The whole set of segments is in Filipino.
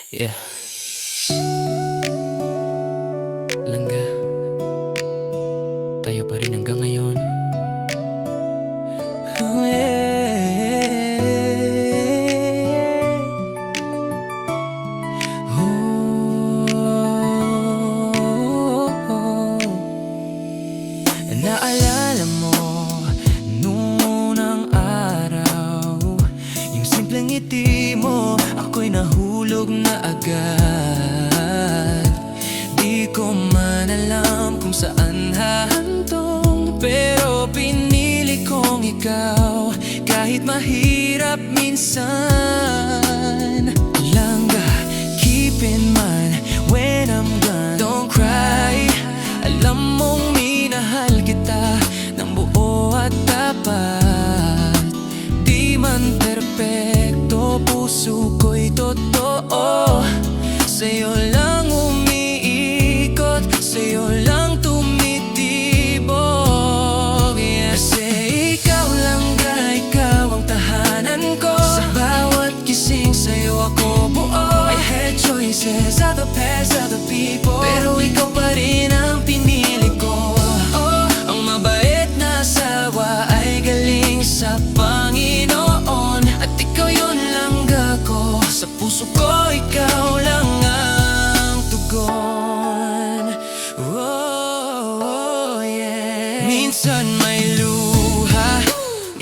Yeah. Langga, tayo pa rin hanggang ngayon. Oh, yeah. Oh. Naalala mo nung unang araw, yung simpleng ngiti mo, ako'y nahulog na agad. Di ko man alam kung saan hahantong, pero pinili kong ikaw kahit mahirap minsan. Langga, keep in mind when I'm gone, don't cry. Alam mong minahal kita ng buo at tapat. Di man perpekto, puso ko'y totoo. Sa'yo lang umiikot, sa'yo lang tumitibok, yeah. Kasi ikaw lang ga, ikaw ang tahanan ko. Sa bawat gising sa'yo ako buo. I had choices, other paths, other people, pero ikaw pa rin ang pinili ko. Ang mabait na asawa ay galing sa Panginoon, at ikaw yun lang ga ko. Sa puso ko ikaw lang ang tugon. Oh, yeah. Minsan may luha,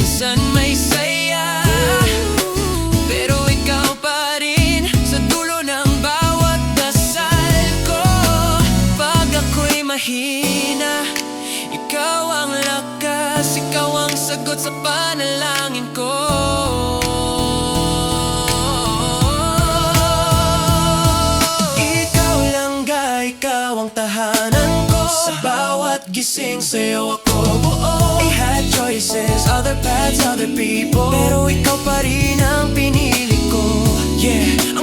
minsan may saya, pero ikaw pa rin sa dulo ng bawat dasal ko. Pag ako'y mahina, ikaw ang lakas, ikaw ang sagot sa panalangin ko. Ikaw lang ga, ikaw ang tahanan ko. Sa bawat gising sa'yo ako buo. I had choices, other paths, other people, pero ikaw pa rin ang pinili ko, yeah.